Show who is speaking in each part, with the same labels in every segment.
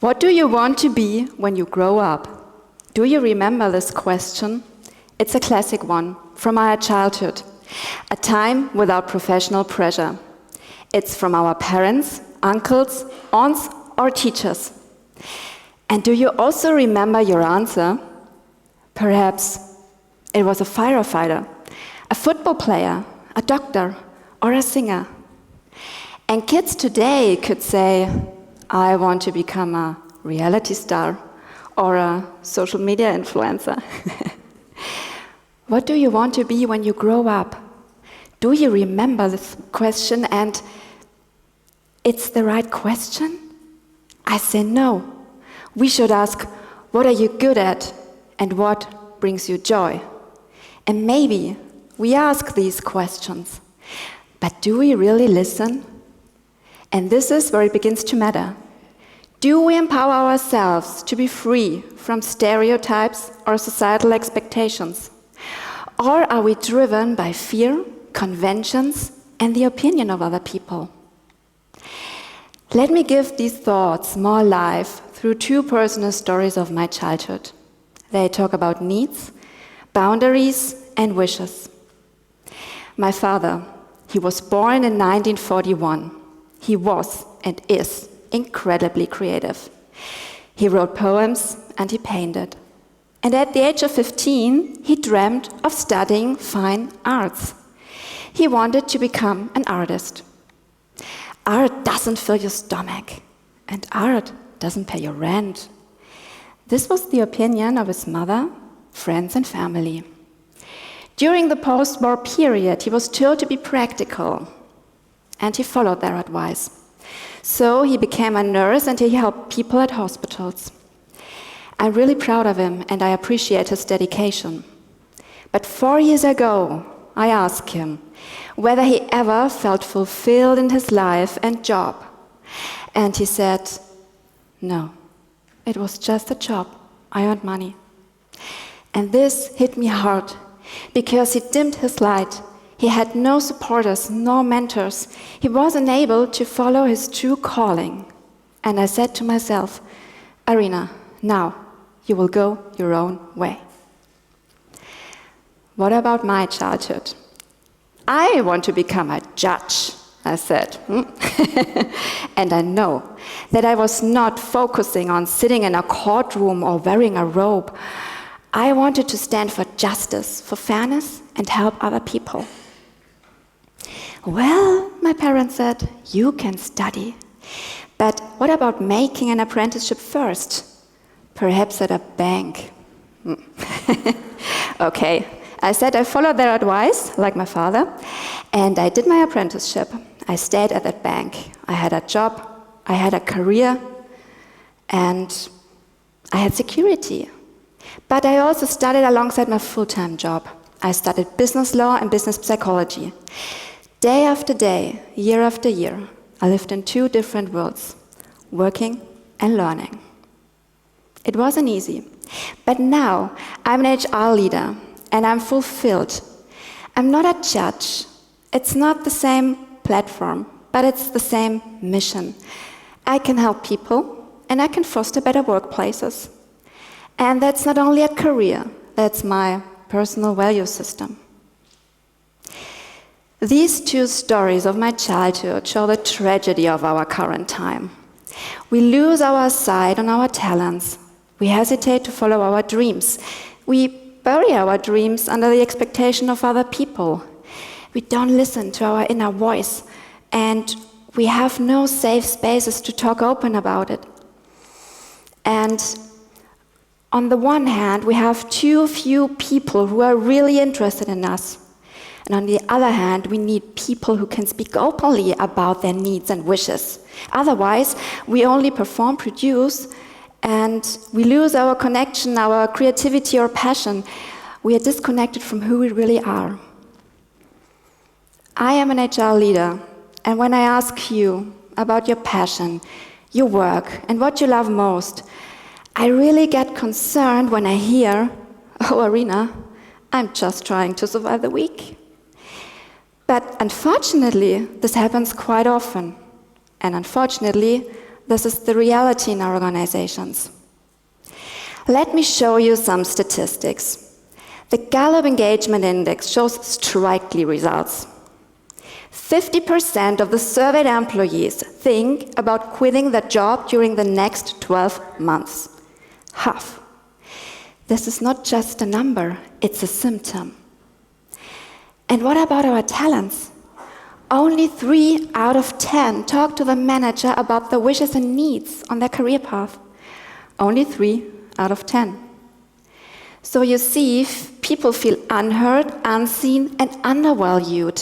Speaker 1: What do you want to be when you grow up? Do you remember this question? It's a classic one from our childhood, a time without professional pressure. It's from our parents, uncles, aunts, or teachers. And do you also remember your answer? Perhaps it was a firefighter, a football player, a doctor, or a singer. And kids today could say, I want to become a reality star or a social media influencer. What do you want to be when you grow up? Do you remember this question? And it's the right question? I say no. We should ask, what are you good at and what brings you joy? And maybe we ask these questions, but do we really listen? And this is where it begins to matter. Do we empower ourselves to be free from stereotypes or societal expectations? Or are we driven by fear, conventions, and the opinion of other people? Let me give these thoughts more life through two personal stories of my childhood. They talk about needs, boundaries, and wishes. My father, he was born in 1941. He was and is incredibly creative. He wrote poems and he painted. And at the age of 15, he dreamt of studying fine arts. He wanted to become an artist. Art doesn't fill your stomach, and art doesn't pay your rent. This was the opinion of his mother, friends, and family. During the post-war period, he was told to be practical, and he followed their advice. So he became a nurse and he helped people at hospitals. I'm really proud of him and I appreciate his dedication. But 4 years ago, I asked him whether he ever felt fulfilled in his life and job. And he said, no, it was just a job. I earned money. And this hit me hard because he dimmed his light. He had no supporters, no mentors. He wasn't able to follow his true calling. And I said to myself, Arina, now you will go your own way. What about my childhood? I want to become a judge, I said. And I know that I was not focusing on sitting in a courtroom or wearing a robe. I wanted to stand for justice, for fairness, and help other people. Well, my parents said, you can study. But what about making an apprenticeship first? Perhaps at a bank. Okay, I said I followed their advice, like my father, and I did my apprenticeship. I stayed at that bank. I had a job, I had a career, and I had security. But I also studied alongside my full-time job. I studied business law and business psychology. Day after day, year after year, I lived in two different worlds, working and learning. It wasn't easy, but now I'm an HR leader and I'm fulfilled. I'm not a judge. It's not the same platform, but it's the same mission. I can help people and I can foster better workplaces. And that's not only a career, that's my personal value system. These two stories of my childhood show the tragedy of our current time. We lose our sight on our talents. We hesitate to follow our dreams. We bury our dreams under the expectation of other people. We don't listen to our inner voice, and we have no safe spaces to talk open about it. And on the one hand, we have too few people who are really interested in us. And on the other hand, we need people who can speak openly about their needs and wishes. Otherwise, we only perform, produce, and we lose our connection, our creativity or passion. We are disconnected from who we really are. I am an HR leader, and when I ask you about your passion, your work, and what you love most, I really get concerned when I hear, oh, Arina, I'm just trying to survive the week. But unfortunately, this happens quite often. And unfortunately, This is the reality in our organizations. Let me show you some statistics. The Gallup Engagement Index shows striking results. 50% of the surveyed employees think about quitting their job during the next 12 months. Half. This is not just a number, it's a symptom. And what about our talents? Only 3 out of 10 talk to the manager about their wishes and needs on their career path. Only 3 out of 10. So you see, people feel unheard, unseen, and undervalued.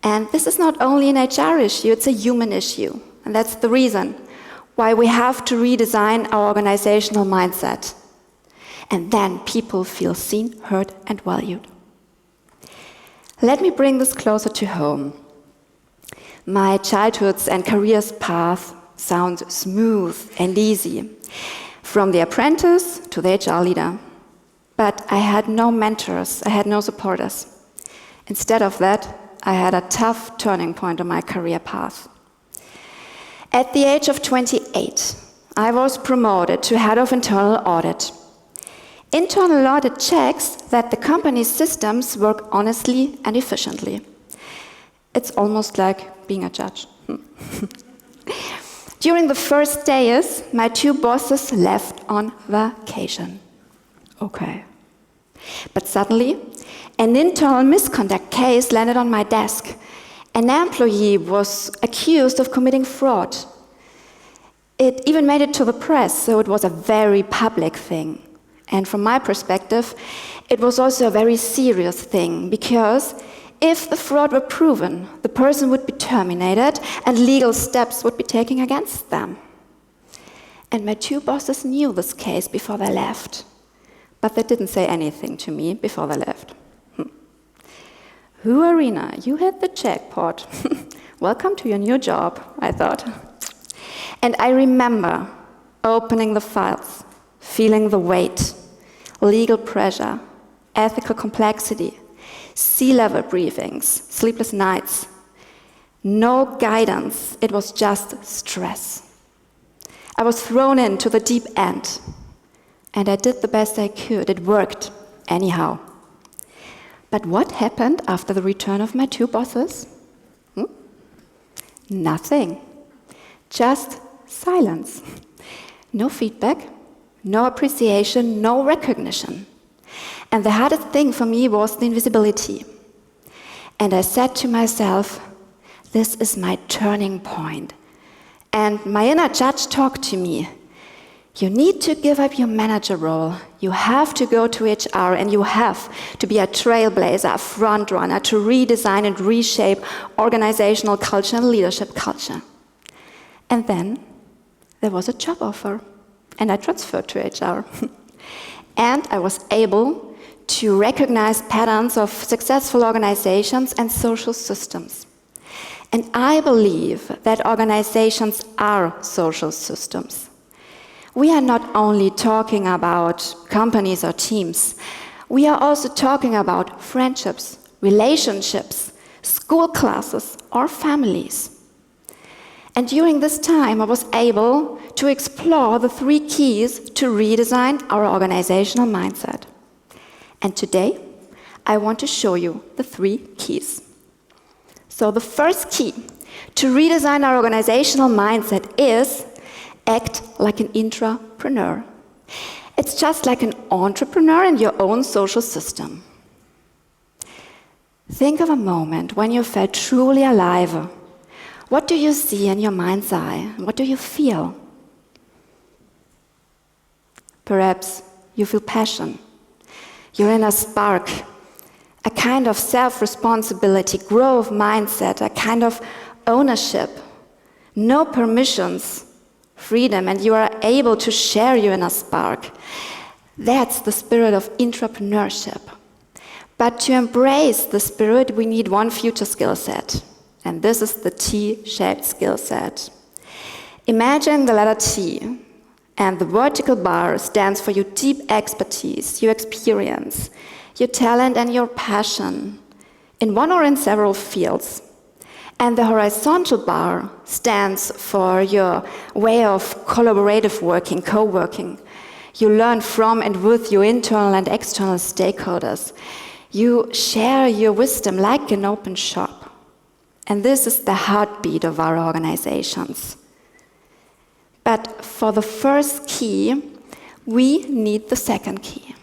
Speaker 1: And this is not only an HR issue, it's a human issue. And that's the reason why we have to redesign our organizational mindset. And then people feel seen, heard, and valued. Let me bring this closer to home. My childhood's and career's path sounds smooth and easy, from the apprentice to the HR leader. But I had no mentors, I had no supporters. Instead of that, I had a tough turning point on my career path. At the age of 28, I was promoted to head of internal audit. Internal audit checks that the company's systems work honestly and efficiently. It's almost like being a judge. During the first days, my 2 bosses left on vacation. Okay. But suddenly, an internal misconduct case landed on my desk. An employee was accused of committing fraud. It even made it to the press, so it was a very public thing. And from my perspective, it was also a very serious thing, because if the fraud were proven, the person would be terminated and legal steps would be taken against them. And my 2 bosses knew this case before they left. But they didn't say anything to me before they left. Who, Arina, you hit the jackpot. Welcome to your new job, I thought. And I remember opening the files, feeling the weight, legal pressure, ethical complexity, C-level briefings, sleepless nights. No guidance, it was just stress. I was thrown into the deep end. And I did the best I could. It worked, anyhow. But what happened after the return of my 2 bosses? Nothing. Just silence. No feedback, no appreciation, no recognition. And the hardest thing for me was the invisibility. And I said to myself, this is my turning point. And my inner judge talked to me. You need to give up your manager role. You have to go to HR, and you have to be a trailblazer, a front runner, to redesign and reshape organizational culture and leadership culture. And then there was a job offer, and I transferred to HR. And I was able to recognize patterns of successful organizations and social systems. And I believe that organizations are social systems. We are not only talking about companies or teams, we are also talking about friendships, relationships, school classes, or families. And during this time, I was able to explore the 3 keys to redesign our organizational mindset. And today, I want to show you the 3 keys. So the first key to redesign our organizational mindset is act like an intrapreneur. It's just like an entrepreneur in your own social system. Think of a moment when you felt truly alive. What do you see in your mind's eye? What do you feel? Perhaps you feel passion. You're in a spark, a kind of self-responsibility, growth mindset, a kind of ownership, no permissions, freedom, and you are able to share your inner spark. That's the spirit of intrapreneurship. But to embrace the spirit, we need one future skill set. And this is the T-shaped skill set. Imagine the letter T, and the vertical bar stands for your deep expertise, your experience, your talent, and your passion in one or in several fields. And the horizontal bar stands for your way of collaborative working, co-working. You learn from and with your internal and external stakeholders. You share your wisdom like an open shop. And this is the heartbeat of our organizations. But for the first key, we need the second key.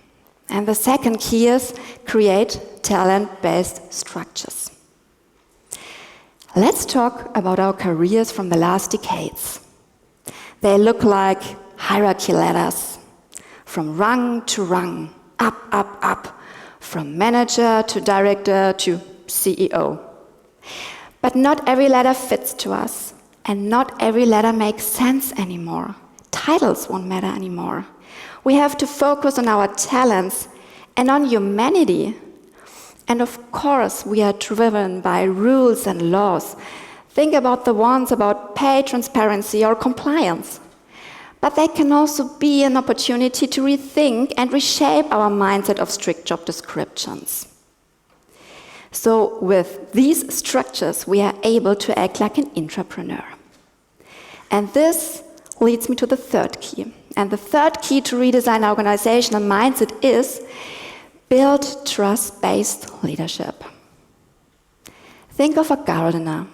Speaker 1: And the second key is create talent-based structures. Let's talk about our careers from the last decades. They look like hierarchy ladders, from rung to rung, up, up, up, from manager to director to CEO. But not every ladder fits to us, and not every ladder makes sense anymore. Titles won't matter anymore. We have to focus on our talents and on humanity. And of course, we are driven by rules and laws. Think about the ones about pay transparency or compliance. But they can also be an opportunity to rethink and reshape our mindset of strict job descriptions. So with these structures, we are able to act like an intrapreneur. And this leads me to the third key. And the third key to redesign our organizational mindset is build trust-based leadership. Think of a gardener.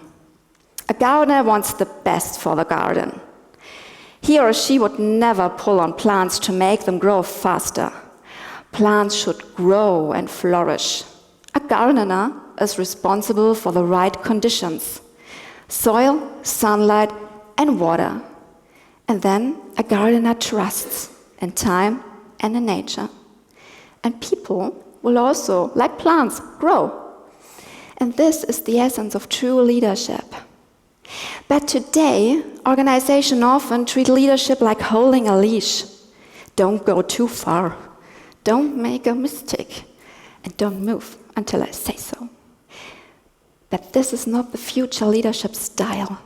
Speaker 1: A gardener wants the best for the garden. He or she would never pull on plants to make them grow faster. Plants should grow and flourish. A gardener is responsible for the right conditions: soil, sunlight, and water. And then a gardener trusts in time and in nature. And people will also, like plants, grow. And this is the essence of true leadership. But today, organizations often treat leadership like holding a leash. Don't go too far. Don't make a mistake. And don't move until I say so. But this is not the future leadership style.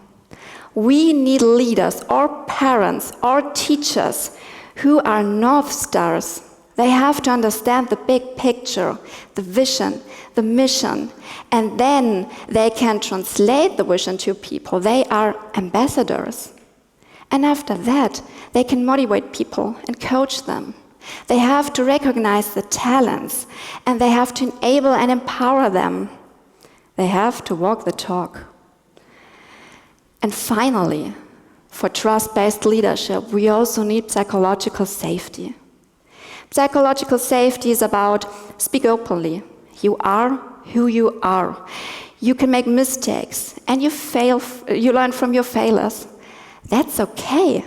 Speaker 1: We need leaders or parents or teachers who are North Stars. They have to understand the big picture, the vision, the mission, and then they can translate the vision to people. They are ambassadors. And after that, they can motivate people and coach them. They have to recognize the talents, and they have to enable and empower them. They have to walk the talk. And finally, for trust-based leadership, we also need psychological safety. Psychological safety is about speak openly. You are who you are. You can make mistakes, and you fail. You learn from your failures. That's okay.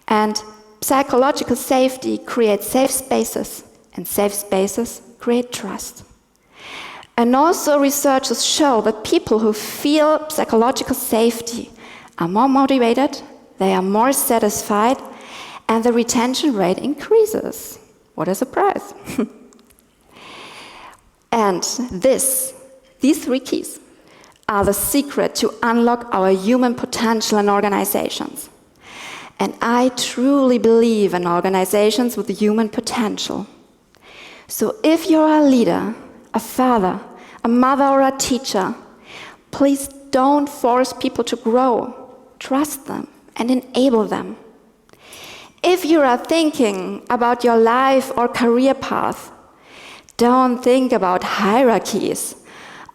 Speaker 1: And psychological safety creates safe spaces, and safe spaces create trust. And also researchers show that people who feel psychological safety are more motivated, they are more satisfied, and the retention rate increases. What a surprise. And these three keys are the secret to unlock our human potential in organizations. And I truly believe in organizations with human potential. So if you're a leader, a father, a mother, or a teacher, please don't force people to grow. Trust them and enable them. If you are thinking about your life or career path, don't think about hierarchies.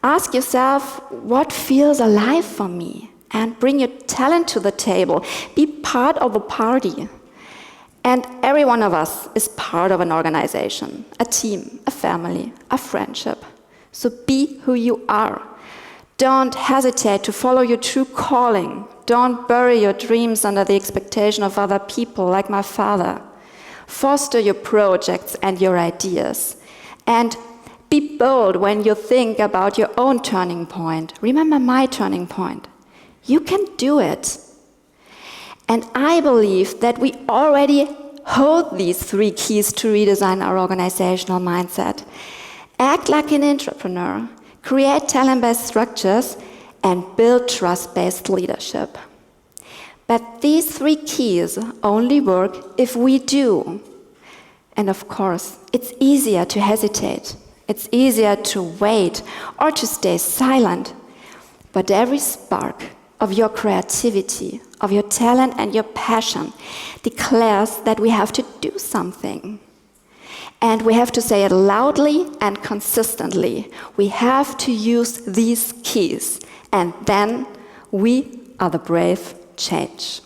Speaker 1: Ask yourself, what feels alive for me? And bring your talent to the table. Be part of the party. And every one of us is part of an organization, a team, a family, a friendship. So be who you are. Don't hesitate to follow your true calling. Don't bury your dreams under the expectation of other people, like my father. Foster your projects and your ideas. And be bold when you think about your own turning point. Remember my turning point. You can do it. And I believe that we already hold these three keys to redesign our organizational mindset. Act like an intrapreneur, create talent-based structures, and build trust-based leadership. But these three keys only work if we do. And of course, it's easier to hesitate. It's easier to wait or to stay silent. But every spark of your creativity, of your talent and your passion declares that we have to do something. And we have to say it loudly and consistently. We have to use these keys, and then we are the brave change.